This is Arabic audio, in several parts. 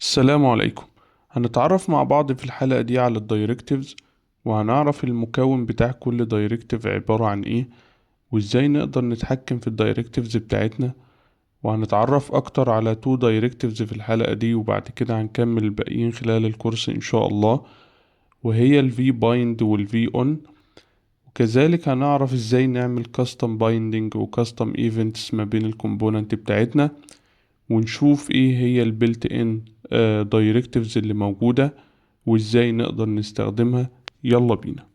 السلام عليكم. هنتعرف مع بعض في الحلقة دي على الدايركتيفز، وهنعرف المكون بتاع كل دايركتيف عبارة عن ايه، وازاي نقدر نتحكم في الدايركتيفز بتاعتنا. وهنتعرف اكتر على تو دايركتيفز في الحلقة دي، وبعد كده هنكمل الباقيين خلال الكورس ان شاء الله، وهي ال V bind وال V on. وكذلك هنعرف ازاي نعمل custom binding و custom events ما بين الكومبوننت بتاعتنا، ونشوف ايه هي البيلت ان دايركتيفز اللي موجودة وازاي نقدر نستخدمها. يلا بينا.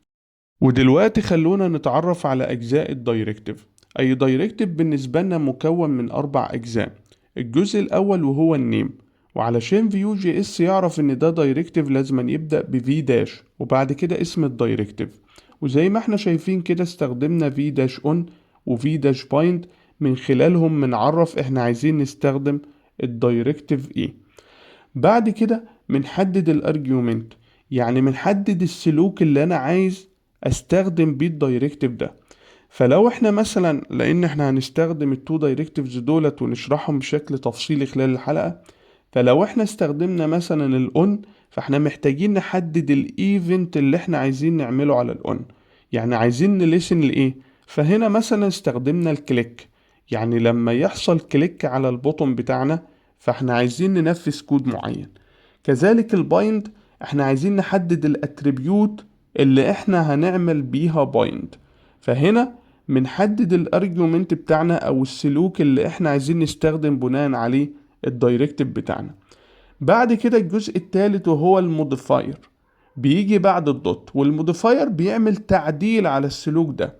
ودلوقتي خلونا نتعرف على اجزاء الدايركتيف. اي دايركتيف بالنسبة لنا مكون من 4 اجزاء. الجزء الاول وهو النيم، وعلشان فيو جي اس يعرف ان ده دايركتيف لازم يبدأ بفي داش وبعد كده اسم الدايركتيف. وزي ما احنا شايفين كده استخدمنا في داش اون وفي داش بايند، من خلالهم بنعرف احنا عايزين نستخدم الدايركتيف ايه. بعد كده بنحدد الارجيومنت، يعني بنحدد السلوك اللي انا عايز استخدم بيه الدايركتيف ده. فلو احنا مثلا، لان احنا هنستخدم التو دايركتيفز دولت ونشرحهم بشكل تفصيلي خلال الحلقة، فلو احنا استخدمنا مثلا الاون، فاحنا محتاجين نحدد الايفنت اللي احنا عايزين نعمله على الاون، يعني عايزين نليسن لايه. فهنا مثلا استخدمنا الكليك، يعني لما يحصل كليك على البوتون بتاعنا فاحنا عايزين ننفذ كود معين. كذلك البايند، احنا عايزين نحدد الاتريبيوت اللي احنا هنعمل بيها بايند. فهنا بنحدد الارجيومنت بتاعنا او السلوك اللي احنا عايزين نستخدم بناء عليه الدايركتيف بتاعنا. بعد كده الجزء الثالث وهو الموديفاير، بيجي بعد الدوت، والموديفاير بيعمل تعديل على السلوك ده.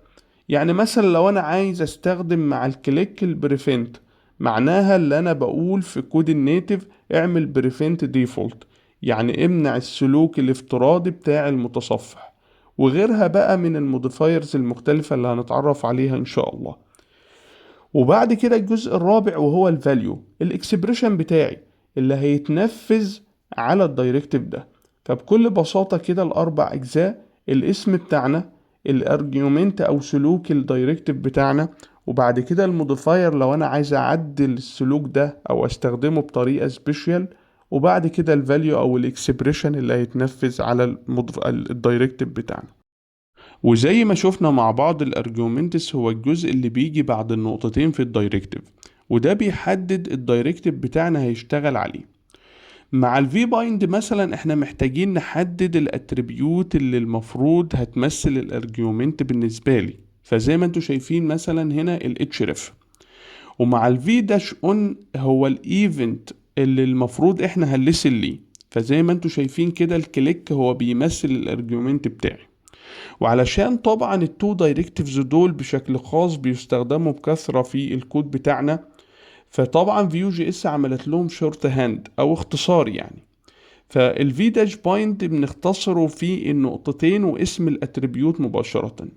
يعني مثلا لو انا عايز استخدم مع الكليك البريفنت، معناها اللي انا بقول في كود النيتف اعمل بريفنت ديفولت، يعني امنع السلوك الافتراضي بتاع المتصفح، وغيرها بقى من الموديفايرز المختلفة اللي هنتعرف عليها ان شاء الله. وبعد كده الجزء الرابع وهو الفاليو، الاكسبريشن بتاعي اللي هيتنفذ على الدايركتيف ده. فبكل بساطة كده ال4 أجزاء: الاسم بتاعنا، الارجيومنت أو سلوك الدايركتيف بتاعنا، وبعد كده الموديفاير لو أنا عايز أعدل السلوك ده أو أستخدمه بطريقة سبيشال، وبعد كده الفاليو أو الاكسبريشن اللي هيتنفذ على الدايركتيف بتاعنا. وزي ما شفنا مع بعض، الارجيومنتس هو الجزء اللي بيجي بعد النقطتين في الدايركتيف، وده بيحدد الدايركتيف بتاعنا هيشتغل عليه. مع الفي بايند مثلا احنا محتاجين نحدد الاتريبيوت اللي المفروض هتمثل الارجيومنت بالنسبة لي، فزي ما انتوا شايفين مثلا هنا الاتش ريف. ومع الفي داش اون هو الايفنت اللي المفروض احنا هنلسن ليه، فزي ما انتوا شايفين كده الكليك هو بيمثل الارجيومنت بتاعي. وعلشان طبعا التو دايركتيفز دول بشكل خاص بيستخدموا بكثرة في الكود بتاعنا، فطبعا فيو جي اس عملت لهم شورت هاند او اختصار يعني. فالفي داش بايند بنختصره في النقطتين واسم الاتريبيوت مباشرة،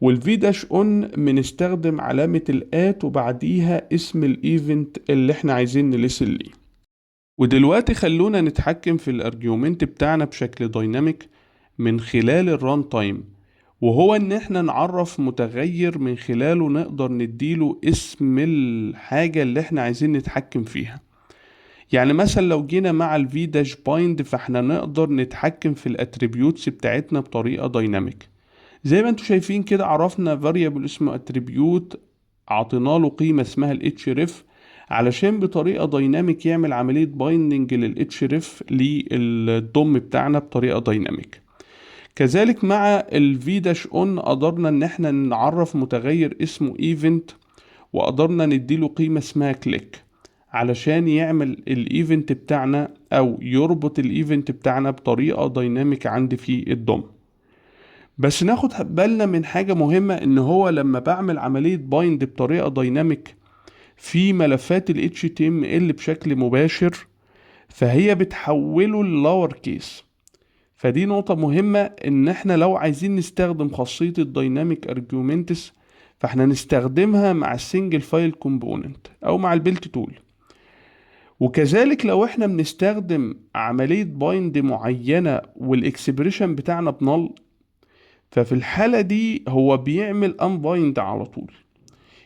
والفي داش اون بنستخدم علامة الات وبعديها اسم الايفنت اللي احنا عايزين نلسن ليه. ودلوقتي خلونا نتحكم في الارجيومنت بتاعنا بشكل دايناميك من خلال الران تايم، وهو ان احنا نعرف متغير من خلاله نقدر نديله اسم الحاجة اللي احنا عايزين نتحكم فيها. يعني مثلا لو جينا مع الفي داش بايند، فاحنا نقدر نتحكم في الاتريبيوتس بتاعتنا بطريقة دايناميك. زي ما انتوا شايفين كده عرفنا فاريبل اسمه اتريبيوت، عطينا له قيمة اسمها الاتش ريف، علشان بطريقة دايناميك يعمل عملية بايندنج للاتش ريف للضم بتاعنا بطريقة دايناميك. كذلك مع ال V-on قدرنا ان احنا نعرف متغير اسمه event، وقدرنا نديله قيمة اسمها click علشان يعمل الايفنت بتاعنا او يربط الايفنت بتاعنا بطريقة دايناميك عندي في الضم. بس ناخد بالنا من حاجة مهمة، ان هو لما بعمل عملية بايند بطريقة دايناميك في ملفات ال HTML بشكل مباشر، فهي بتحوله للاور كيس. فدي نقطة مهمة، ان احنا لو عايزين نستخدم خاصية الدايناميك ارجيومنتس فاحنا نستخدمها مع السنجل فايل كومبوننت او مع البيلت تول. وكذلك لو احنا بنستخدم عملية بايند معينة والاكسبريشن بتاعنا بنل، ففي الحالة دي هو بيعمل unbind على طول.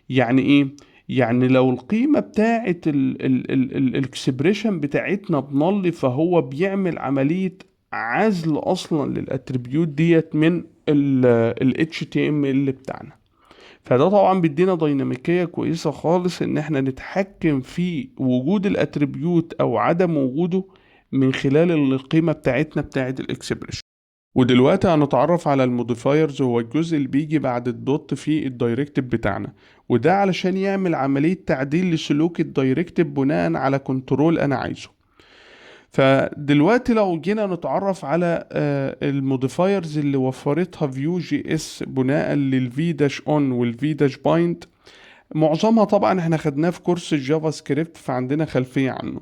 يعني ايه؟ يعني لو القيمة بتاعت الاكسبريشن بتاعتنا بنل، فهو بيعمل عملية عزل اصلا للاتريبيوت ديت من ال HTML بتاعنا. فده طبعا بيدينا ديناميكية كويسة خالص ان احنا نتحكم في وجود الاتريبيوت او عدم وجوده من خلال القيمة بتاعتنا بتاعت الاكسبريشن. ودلوقتي هنتعرف على الموديفايرز، هو الجزء اللي بيجي بعد الدوت في الدايركتيف بتاعنا، وده علشان يعمل عملية تعديل لسلوك الدايركتيف بناء على كنترول انا عايزه. فدلوقتي لو جينا نتعرف على الموديفايرز اللي وفرتها فيو جي اس بناء للفي داش اون والفي داش بايند، معظمها طبعا احنا خدناه في كورس الجافا سكريبت فعندنا خلفية عنه.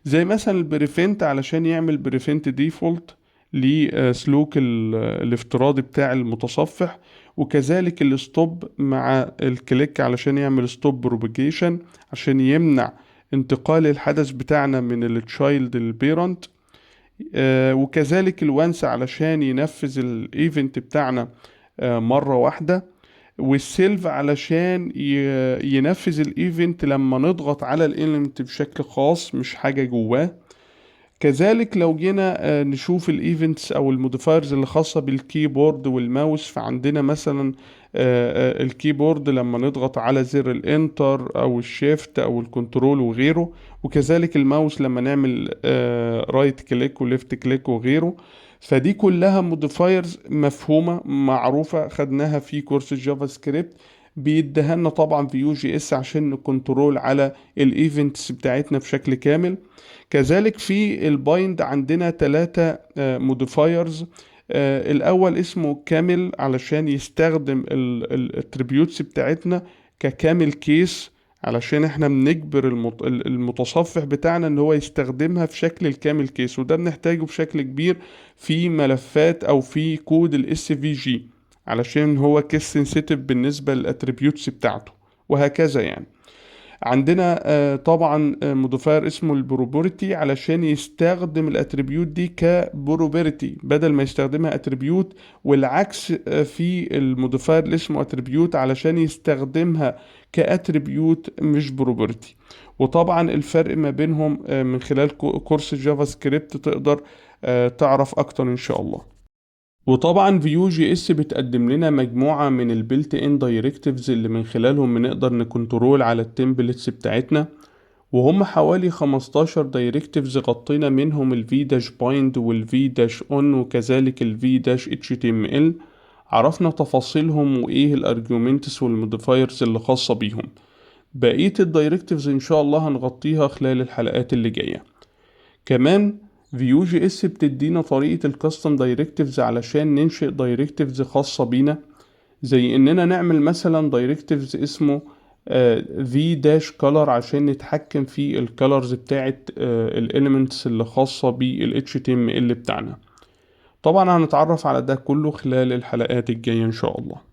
زي مثلا البريفنت علشان يعمل بريفنت ديفولت لسلوك الافتراضي بتاع المتصفح، وكذلك الستوب مع الكليك علشان يعمل ستوب بروباجيشن عشان يمنع انتقال الحدث بتاعنا من التشايلد للبيرنت، وكذلك الوانس علشان ينفذ الايفنت بتاعنا مرة واحدة، والسيلف علشان ينفذ الايفنت لما نضغط على الاليمنت بشكل خاص مش حاجة جواه. كذلك لو جينا نشوف الايفنتس او الموديفايرز اللي خاصة بالكيبورد والماوس، فعندنا مثلا الكيبورد لما نضغط على زر الانتر او الشيفت او الكنترول وغيره، وكذلك الماوس لما نعمل رايت كليك وليفت كليك وغيره. فدي كلها موديفايرز مفهومة معروفة خدناها في كورس الجافا سكريبت، بيديها لنا طبعا في يو جي اس عشان نكنترول على الايفنتس بتاعتنا بشكل كامل. كذلك في البايند عندنا 3 موديفايرز. الاول اسمه كامل علشان يستخدم الاتريبيوتس بتاعتنا ككامل كيس، علشان احنا بنجبر المتصفح بتاعنا ان هو يستخدمها في شكل الكامل كيس، وده بنحتاجه بشكل كبير في ملفات او في كود الاس في جي علشان هو كيس سنسيتيف بالنسبة للاتريبيوتس بتاعته، وهكذا يعني. عندنا طبعا موديفاير اسمه البروبرتي علشان يستخدم الاتريبيوت دي كبروبرتي بدل ما يستخدمها اتريبيوت، والعكس في الموديفاير اللي اسمه اتريبيوت علشان يستخدمها كاتريبيوت مش بروبرتي. وطبعا الفرق ما بينهم من خلال كورس الجافا سكريبت تقدر تعرف اكتر ان شاء الله. وطبعا فيو جي اس بتقدم لنا مجموعة من البيلت ان دايركتيفز اللي من خلالهم بنقدر نكنترول على التمبلتس بتاعتنا، وهم حوالي 15 دايركتيفز غطينا منهم الفي داش بايند والفي داش اون وكذلك الفي داش اتش تي ام ال، عرفنا تفاصيلهم وايه الارجيومنتس والموديفايرز اللي خاصة بيهم. بقية الدايركتيفز ان شاء الله هنغطيها خلال الحلقات اللي جاية. كمان فيو جي اس بتدينا طريقة الكاستم دايركتيفز علشان ننشئ دايركتيفز خاصة بينا، زي اننا نعمل مثلا دايركتيفز اسمه في داش color عشان نتحكم في الكالرز بتاعت الاليمنتس اللي خاصة بال HTML بتاعنا. طبعا هنتعرف على ده كله خلال الحلقات الجاية ان شاء الله.